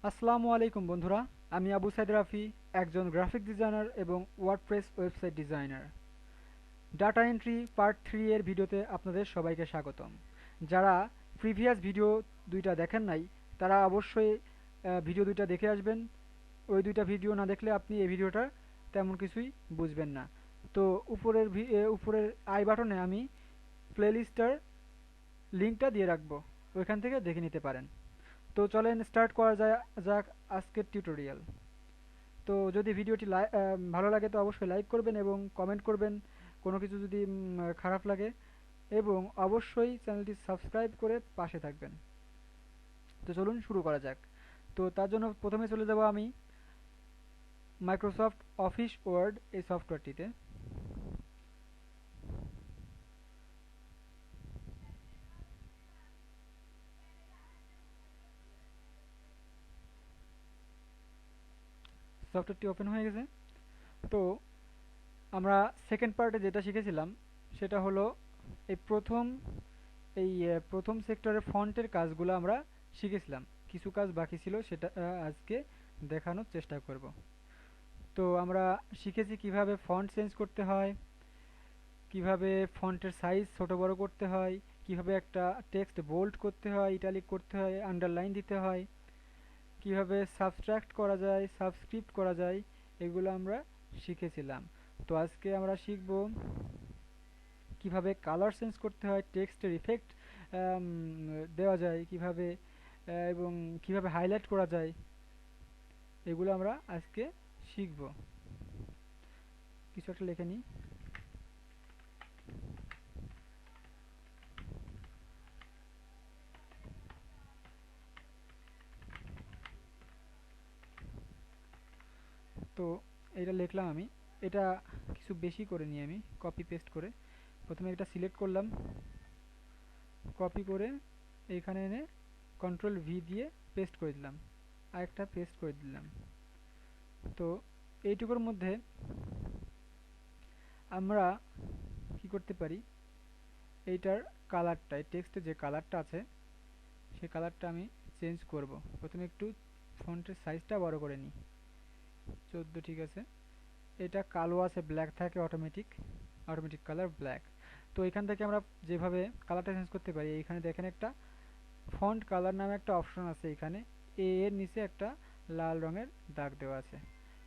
আসসালামু আলাইকুম বন্ধুরা, আমি আবু সাইদ রাফি, একজন গ্রাফিক ডিজাইনার এবং WordPress website designer. Data entry part 3 এর ভিডিওতে আপনাদের সবাইকে স্বাগতম। যারা প্রিভিয়াস ভিডিও দুইটা দেখেন নাই তারা অবশ্যই ভিডিও দুইটা দেখে আসবেন। ওই দুইটা ভিডিও না দেখলে আপনি এই ভিডিওটা তেমন কিছুই বুঝবেন না। তো উপরের আই বাটনে আমি প্লেলিস্টার লিঙ্কটা দিয়ে রাখবো, ওইখান থেকে দেখে নিতে পারেন। তো চলেন স্টার্ট করা যাক আজকের টিউটোরিয়াল। তো যদি ভিডিওটি ভালো লাগে তো অবশ্যই লাইক করবেন এবং কমেন্ট করবেন কোনো কিছু যদি খারাপ লাগে, এবং অবশ্যই চ্যানেলটি সাবস্ক্রাইব করে পাশে থাকবেন। তো চলুন শুরু করা যাক। তো তার জন্য প্রথমে চলে যাব আমি মাইক্রোসফট অফিস ওয়ার্ড এই সফটওয়্যারটিতে। সফটওয়্যারটি ওপেন হয়ে গেছে। তো আমরা সেকেন্ড পার্টে যেটা শিখেছিলাম সেটা হলো এই প্রথম সেক্টরের ফন্টের কাজগুলো আমরা শিখেছিলাম। কিছু কাজ বাকি ছিল, সেটা আজকে দেখানোর চেষ্টা করব। তো আমরা শিখেছি কিভাবে ফন্ট চেঞ্জ করতে হয়, কিভাবে ফন্টের সাইজ ছোট বড় করতে হয়, কিভাবে একটা টেক্সট বোল্ড করতে হয়, ইটালিক করতে হয়, আন্ডারলাইন দিতে হয়, কিভাবে সাবস্ট্রাক্ট করা যায়, সাবস্ক্রিপ্ট করা যায়, এগুলো আমরা শিখেছিলাম। তো আজকে আমরা শিখব কিভাবে কালার চেঞ্জ করতে হয়, টেক্সটের ইফেক্ট দেওয়া যায় কিভাবে, এবং কিভাবে হাইলাইট করা যায়, এগুলো আমরা আজকে শিখব। কিছু একটা লিখে নিই। তো এটা লিখলাম আমি। এটা কিছু বেশি করে নিয়ে আমি কপি পেস্ট করে প্রথমে এটা সিলেক্ট করলাম, কপি করে এইখানে এনে কন্ট্রোল ভি দিয়ে পেস্ট করে দিলাম, আরেকটা পেস্ট করে দিলাম। তো এইটুকুর মধ্যে আমরা কি করতে পারি, এইটার কালারটা, এই টেক্সটের যে কালারটা আছে সেই কালারটা আমি চেঞ্জ করব। প্রথমে একটু ফন্টের সাইজটা বড় করে নিই, 14 ঠিক আছে। এটা কালো আছে, ব্ল্যাক থাকে অটোমেটিক কালার ব্ল্যাক। তো এখান থেকে আমরা যেভাবে কালারটা চেঞ্জ করতে পারি, এইখানে দেখেন একটা ফন্ট কালার নামে একটা অপশন আছে, এখানে এ এর নিচে একটা লাল রঙের দাগ দেওয়া আছে।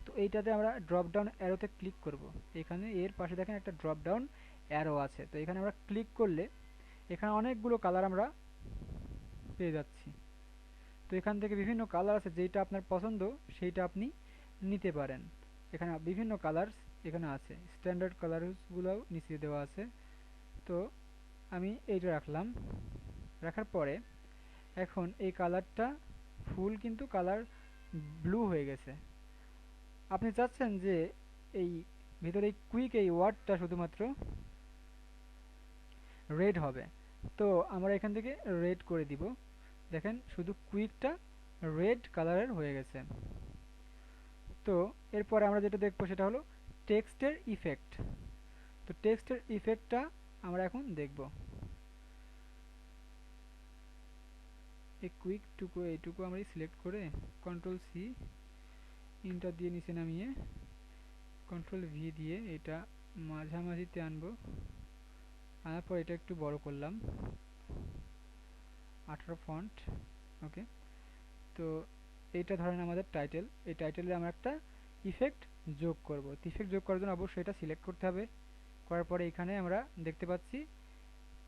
তো এইটাতে আমরা ড্রপ ডাউন অ্যারোতে ক্লিক করব। এখানে এর পাশে দেখেন একটা ড্রপ ডাউন অ্যারো আছে, তো এখানে আমরা ক্লিক করলে এখানে অনেকগুলো কালার আমরা পেয়ে যাচ্ছি। তো এখান থেকে বিভিন্ন কালার আছে, যেটা আপনার পছন্দ সেইটা আপনি নিতে পারেন। এখানে বিভিন্ন কালার্স এখানে আছে, স্ট্যান্ডার্ড কালারসগুলোও নিচে দেওয়া আছে। তো আমি এইটা রাখলাম। রাখার পরে এখন এই কালারটা ফুল কিন্তু কালার ব্লু হয়ে গেছে। আপনি চাচ্ছেন যে এই ভিতরে এই কুইক এই ওয়ার্ডটা শুধুমাত্র রেড হবে, তো আমরা এখান থেকে রেড করে দিব। দেখেন শুধু কুইকটা রেড কালারের হয়ে গেছে। তো এরপরে আমরা যেটা দেখবো সেটা হলো টেক্সটের ইফেক্ট। তো টেক্সটের ইফেক্টটা আমরা এখন দেখব। এই কুইকটুকু এইটুকু আমরা সিলেক্ট করে কন্ট্রোল সি ইন্টার দিয়ে নিচে নামিয়ে কন্ট্রোল ভি দিয়ে এটা মাঝামাঝিতে আনবো। আনার পর এটা একটু বড় করলাম, 18 ফন্ট। ওকে। তো এইটা ধরেন আমাদের টাইটেল, এই টাইটেলে আমরা একটা ইফেক্ট যোগ করব। ইফেক্ট যোগ করার জন্য অবশ্যই এটা সিলেক্ট করতে হবে। করার পরে এখানে আমরা দেখতে পাচ্ছি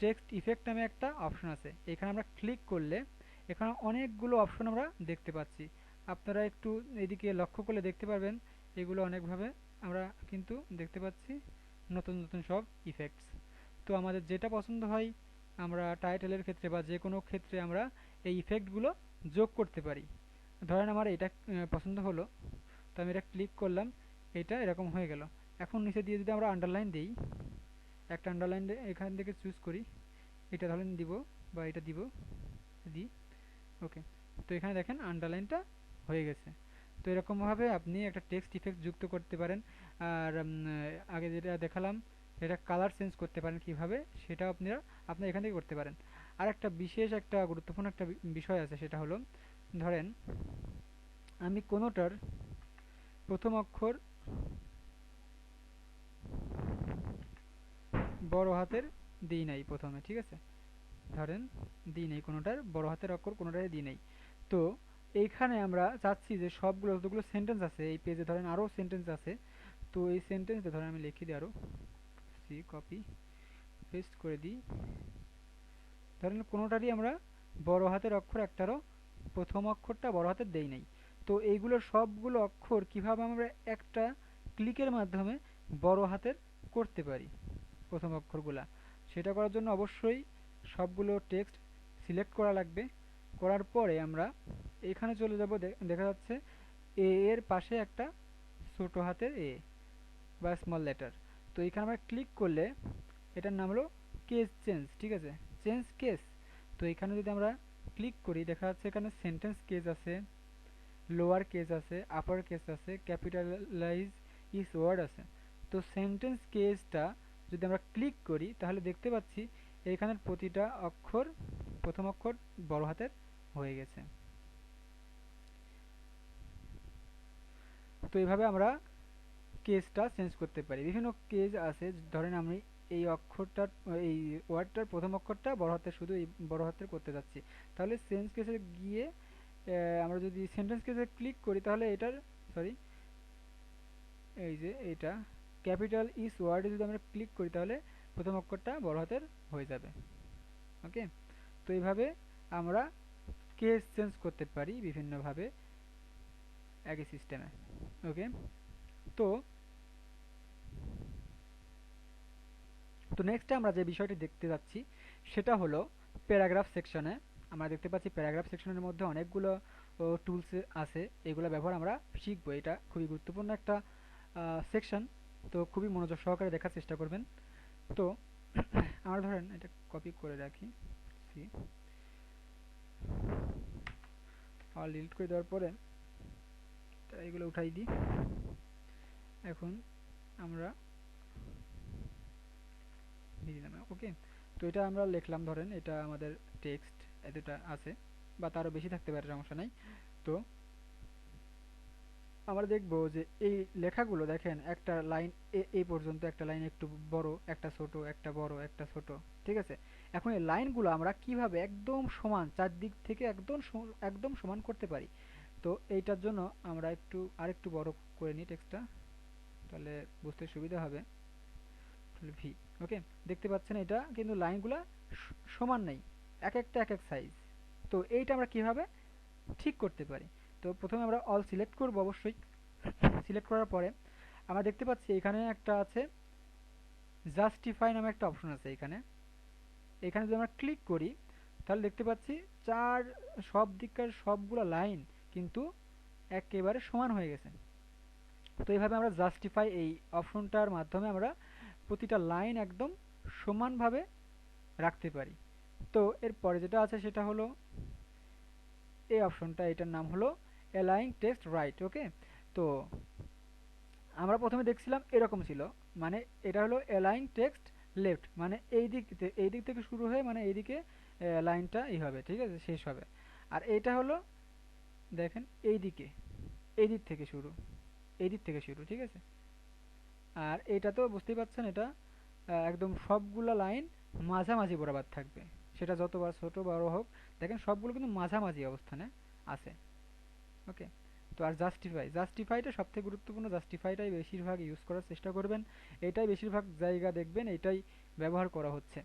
টেক্সট ইফেক্ট নামে একটা অপশন আছে, এখানে আমরা ক্লিক করলে এখানে অনেকগুলো অপশন আমরা দেখতে পাচ্ছি। আপনারা একটু এদিকে লক্ষ্য করলে দেখতে পারবেন এগুলো অনেকভাবে আমরা কিন্তু দেখতে পাচ্ছি, নতুন নতুন সব ইফেক্টস। তো আমাদের যেটা পছন্দ হয় আমরা টাইটেলের ক্ষেত্রে বা যে কোনো ক্ষেত্রে আমরা এই ইফেক্টগুলো যোগ করতে পারি। ধরেন আমার এটা পছন্দ হলো, তো আমি এটা ক্লিক করলাম, এটা এরকম হয়ে গেল। এখন নিচে দিয়ে যদি আমরা আন্ডারলাইন দিই, একটা আন্ডারলাইন এখান থেকে চুজ করি, এটা ধরেন দিব বা এটা দিই। ওকে। তো এখানে দেখেন আন্ডারলাইনটা হয়ে গেছে। তো এরকমভাবে আপনি একটা টেক্সট ইফেক্ট যুক্ত করতে পারেন। আর আগে যেটা দেখালাম এটা কালার চেঞ্জ করতে পারেন কিভাবে, সেটা আপনারা এখান থেকে করতে পারেন। আর একটা বিশেষ একটা গুরুত্বপূর্ণ একটা বিষয় আছে, সেটা হলো ধরেন আমি কোনোটার প্রথম অক্ষর বড় হাতের দিই নাই প্রথমে, ঠিক আছে, ধরেন দিই নেই কোনোটার বড় হাতের অক্ষর কোনোটাই দিই নেই। তো এইখানে আমরা চাচ্ছি যে সবগুলো যতগুলো সেন্টেন্স আছে এই পেজে, ধরেন আরও সেন্টেন্স আছে, তো এই সেন্টেন্সটা ধরেন আমি লিখে দিই আরও, সি কপি পেস্ট করে দিই। ধরেন কোনোটারই আমরা বড় হাতের অক্ষর একটারও প্রথম অক্ষরটা বড় হাতের দেই নাই। তো এইগুলোর সবগুলো অক্ষর কিভাবে আমরা একটা ক্লিকের মাধ্যমে বড় হাতের করতে পারি প্রথম অক্ষরগুলা, সেটা করার জন্য অবশ্যই সবগুলো টেক্সট সিলেক্ট করা লাগবে। করার পরে আমরা এখানে চলে যাব, দেখা যাচ্ছে এ এর পাশে একটা ছোট হাতের এ বা স্মল লেটার। তো এখানে আমরা ক্লিক করলে এটার নাম হলো কেস চেঞ্জ, ঠিক আছে, চেঞ্জ কেস। তো এখানে যদি আমরা ক্লিক করি দেখা যাচ্ছে এখানে সেন্টেন্স কেস আছে, লোয়ার কেস আছে, আপার কেস আছে, ক্যাপিটালাইজ ইস ওয়ার্ড আছে। তো সেন্টেন্স কেসটা যদি আমরা ক্লিক করি তাহলে দেখতে পাচ্ছি এখানের প্রতিটা অক্ষর প্রথম অক্ষর বড় হাতের হয়ে গেছে। তো এইভাবে আমরা কেসটা চেঞ্জ করতে পারি। বিভিন্ন কেস আছে, ধরেন আমি এই অক্ষরটার এই ওয়ার্ডটার প্রথম অক্ষরটা বড় হাতের, শুধু এই বড় হাতের করতে যাচ্ছি, তাহলে চেঞ্জ কেসে গিয়ে আমরা যদি সেন্টেন্স কেসে ক্লিক করি তাহলে এটার সরি এই যে এটা ক্যাপিটাল ইস ওয়ার্ডে যদি আমরা ক্লিক করি তাহলে প্রথম অক্ষরটা বড় হাতের হয়ে যাবে। ওকে, তো এইভাবে আমরা কেস চেঞ্জ করতে পারি বিভিন্নভাবে একই সিস্টেমে। ওকে, তো তো নেক্সট আমরা যে বিষয়টি দেখতে যাচ্ছি সেটা হলো প্যারাগ্রাফ সেকশনে। আমরা দেখতে পাচ্ছি প্যারাগ্রাফ সেকশনের মধ্যে অনেকগুলো টুলস আছে, এগুলো ব্যবহার আমরা শিখবো। এটা খুবই গুরুত্বপূর্ণ একটা সেকশন, তো খুবই মনোযোগ সহকারে দেখার চেষ্টা করবেন। তো আমরা ধরেন এটা কপি করে রাখি, সি আর ডিলিট করে দেওয়ার পরে এগুলো উঠাই দিই। এখন আমরা দিয়ে দিলাম, ওকে। তো এটা আমরা লিখলাম, ধরেন এটা আমাদের টেক্সট এতটা আছে বা তারও বেশি থাকতে পারে, সমস্যা নাই। তো আমরা দেখব যে এই লেখাগুলো দেখেন একটা লাইন এই পর্যন্ত, একটা লাইন একটু বড়, একটা ছোট, একটা বড়, একটা ছোট, ঠিক আছে। এখন এই লাইনগুলো আমরা কিভাবে একদম সমান চারদিক থেকে একদম সমান করতে পারি, তো এইটার জন্য আমরা আরেকটু বড় করে নিই টেক্সটটা, তাহলে বুঝতে সুবিধা হবে। ভি, ওকে, দেখতে পাচ্ছেন এটা কিন্তু লাইনগুলা সমান নেই, এক একটা এক এক সাইজ। তো এইটা আমরা কিভাবে ঠিক করতে পারি, তো প্রথমে আমরা অল সিলেক্ট করব অবশ্যই। সিলেক্ট করার পরে আমরা দেখতে পাচ্ছি এখানে একটা আছে জাস্টিফাই নামে একটা অপশন আছে এখানে। এখানে যদি আমরা ক্লিক করি তাহলে দেখতে পাচ্ছি সব দিককার সবগুলো লাইন কিন্তু একেবারে সমান হয়ে গেছে। তো এইভাবে আমরা জাস্টিফাই এই অপশনটার মাধ্যমে আমরা প্রতিটা লাইন একদম সমানভাবে রাখতে পারি। তো এরপরে যেটা আছে সেটা হলো এই অপশনটা, এটার নাম হলো অ্যালাইন টেক্সট রাইট। ওকে, তো আমরা প্রথমে দেখছিলাম এরকম ছিল, মানে এটা হলো অ্যালাইন টেক্সট লেফট, মানে এই দিক থেকে শুরু হয়ে মানে এইদিকে লাইনটা এই হবে, ঠিক আছে, শেষ হবে। আর এটা হলো দেখেন এই দিক থেকে শুরু, ঠিক আছে। আর এটা তো বুঝতেই পারছেন এটা একদম সবগুলা লাইন মাঝামাঝি বরাবর থাকবে, সেটা যতবার ছোট বড় হোক, দেখেন সবগুলো কিন্তু মাঝামাঝি অবস্থানে আছে। ওকে, তো আর জাস্টিফাইটা সবথেকে গুরুত্বপূর্ণ, জাস্টিফাইটাই বেশিরভাগ ইউজ করার চেষ্টা করবেন, এটাই বেশিরভাগ জায়গা দেখবেন এটাই ব্যবহার করা হচ্ছে।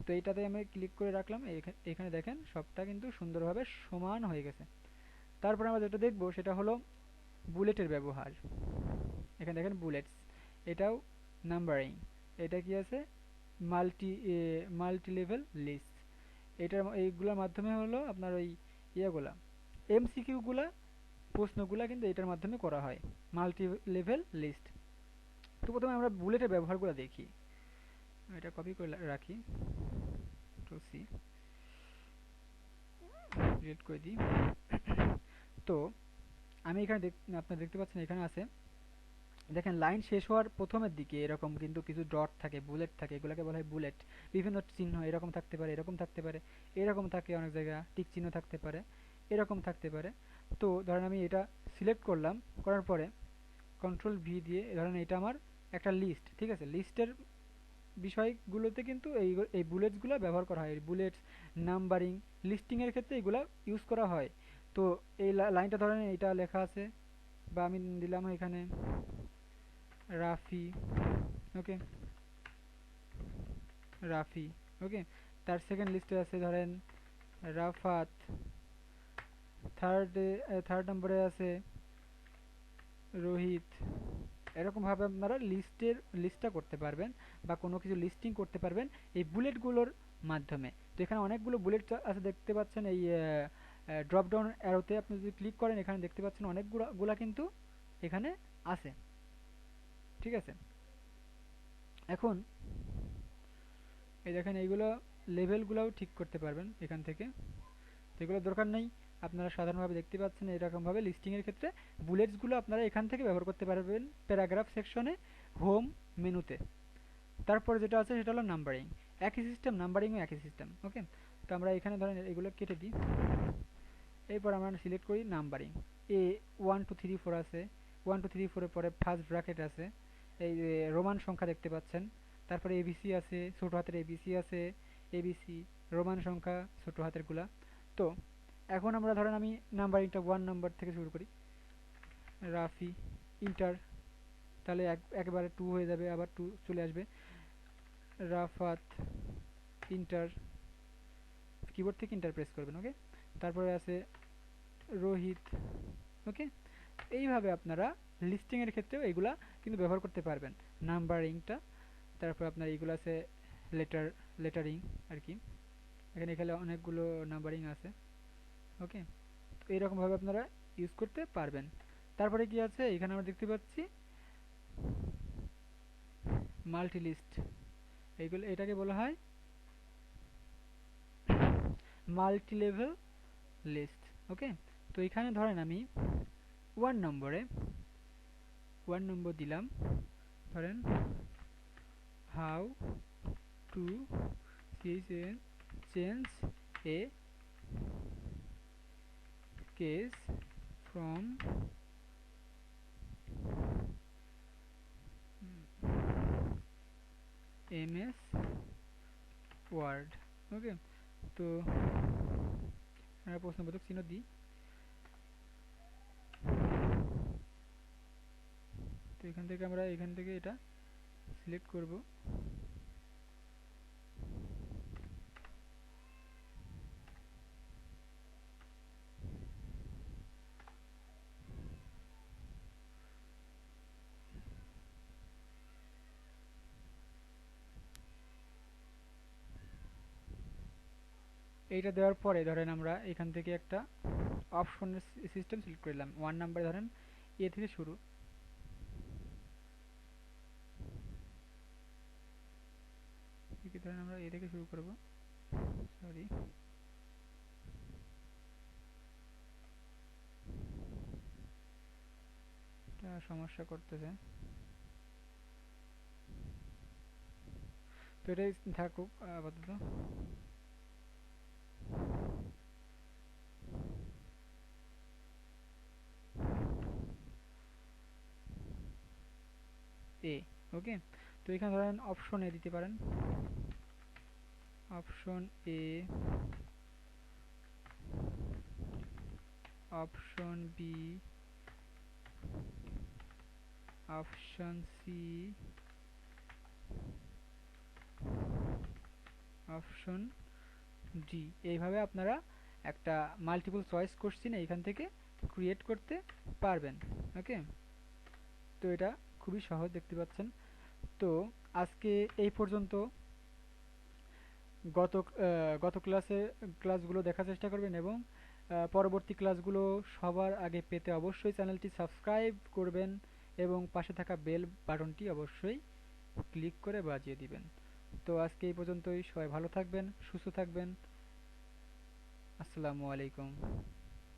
তো এইটাতে আমি ক্লিক করে রাখলাম, এখানে দেখেন সবটা কিন্তু সুন্দরভাবে সমান হয়ে গেছে। তারপর আমরা যেটা দেখব সেটা হলো বুলেটের ব্যবহার। এখানে দেখেন বুলেটস, এটাও নাম্বারিং, এটা কি আছে মাল্টি লেভেল লিস্ট। এইগুলোর মাধ্যমে হলো আপনার ওই ইয়েগুলা এমসিকিউ গুলা প্রশ্নগুলা কিন্তু এটার মাধ্যমে করা হয়, মাল্টি লেভেল লিস্ট। তো প্রথমে আমরা বুলেটের ব্যবহারগুলো দেখি, এটা কপি করে রাখি, তো সি ডিলিট করে দিই। তো আমি এখানে আপনারা দেখতে পাচ্ছেন এখানে আছে, দেখেন লাইন শেষ হওয়ার প্রথমের দিকে এরকম কিন্তু কিছু ডট থাকে, বুলেট থাকে, এগুলোকে বলা হয় বুলেট। বিভিন্ন চিহ্ন এরকম থাকতে পারে, এরকম থাকতে পারে, এরকম থাকে, অনেক জায়গা টিক চিহ্ন থাকতে পারে, এরকম থাকতে পারে। তো ধরেন আমি এটা সিলেক্ট করলাম, করার পরে কন্ট্রোল ভি দিয়ে ধরেন এটা আমার একটা লিস্ট, ঠিক আছে। লিস্টের বিষয়গুলোতে কিন্তু এই বুলেটসগুলো ব্যবহার করা হয়। বুলেটস, নাম্বারিং, লিস্টিংয়ের ক্ষেত্রে এগুলো ইউজ করা হয়। তো এই লাইনটা ধরেন এটা লেখা আছে, বা আমি দিলাম এখানে রাফি, ওকে, রাফি, ওকে। তার সেকেন্ড লিস্টে আছে ধরেন রাফাত, থার্ড নম্বরে আছে রোহিত। এরকমভাবে আপনারা লিস্টটা করতে পারবেন বা কোনো কিছু লিস্টিং করতে পারবেন এই বুলেটগুলোর মাধ্যমে। তো এখানে অনেকগুলো বুলেট আছে দেখতে পাচ্ছেন, এই ড্রপ ডাউন অ্যারোতে আপনি যদি ক্লিক করেন এখানে দেখতে পাচ্ছেন অনেকগুলা কিন্তু এখানে আছে, ঠিক আছে। এখন এই দেখেন এইগুলো লেভেলগুলোও ঠিক করতে পারবেন এখান থেকে, তো এগুলো দরকার নেই। আপনারা সাধারণভাবে দেখতে পাচ্ছেন এরকমভাবে লিস্টিংয়ের ক্ষেত্রে বুলেটসগুলো আপনারা এখান থেকে ব্যবহার করতে পারবেন প্যারাগ্রাফ সেকশনে, হোম মেনুতে। তারপরে যেটা আছে সেটা হলো নাম্বারিং, একই সিস্টেম, নাম্বারিংও একই সিস্টেম, ওকে। তো আমরা এখানে ধরেন এগুলো কেটে দিই, এরপর আমরা সিলেক্ট করি নাম্বারিং। এ 1 2 3 4 আছে, 1 2 3 4-এর পরে ফার্স্ট ব্র্যাকেট আছে, এই রোমান সংখ্যা দেখতে পাচ্ছেন। তারপরে এবিসি আছে, ছোটো হাতের এবিসি আছে, এবিসি রোমান সংখ্যা ছোটো হাতেরগুলা। তো এখন আমরা ধরেন আমি নাম্বারিংটা 1 নম্বর থেকে শুরু করি, রাফি, ইন্টার, তাহলে একবারে 2 হয়ে যাবে, আবার 2 চলে আসবে, রাফাত, ইন্টার, কিবোর্ড থেকে ইন্টার প্রেস করবেন, ওকে। তারপরে আছে রোহিত, ওকে। এইভাবে আপনারা লিস্টিংয়ের ক্ষেত্রেও এইগুলা কিন্তু ব্যবহার করতে পারবেন নাম্বারিংটা। তারপর আপনার এইগুলো আছে লেটারিং আর কি, এখানে অনেকগুলো নাম্বারিং আছে, ওকে। তো এইরকমভাবে আপনারা ইউজ করতে পারবেন। তারপরে কি আছে এখানে আমরা দেখতে পাচ্ছি মাল্টি লিস্ট, এটাকে বলা হয় মাল্টি লেভেল লিস্ট, ওকে। তো এখানে ধরেন আমি 1 নম্বর দিলাম, ধরেন how to change a case from MS Word, okay. তো আমরা প্রশ্নবোধক চিহ্ন দিই। তো এখান থেকে এটা সিলেক্ট করব, এইটা দেওয়ার পরে ধরেন আমরা এখান থেকে একটা অপশনের সিস্টেম সিলেক্ট করলাম। 1 নম্বরে ধরেন এ থেকে শুরু, ধরেন আমরা এ থেকে শুরু করব, সরি, এটা সমস্যা করতেছে। তো এটাই থাকুক আপাতত। এ, ওকে। তো এখানে ধরেন অপশন এ দিতে পারেন, option A, option B, option C, option D. এইভাবে আপনারা একটা মাল্টিপল চয়েস কোশ্চেন এইখান থেকে ক্রিয়েট করতে পারবেন, ওকে। তো এটা খুবই সহজ দেখতে পাচ্ছেন। তো আজকে এই পর্যন্ত। গত গত ক্লাসগুলো দেখার চেষ্টা করবেন এবং পরবর্তী ক্লাসগুলো সবার আগে পেতে অবশ্যই চ্যানেলটি সাবস্ক্রাইব করবেন এবং পাশে থাকা বেল বাটনটি অবশ্যই ক্লিক করে বাজিয়ে দিবেন। তো আজকে এই পর্যন্তই, সবাই ভালো থাকবেন, সুস্থ থাকবেন। আসসালামু আলাইকুম।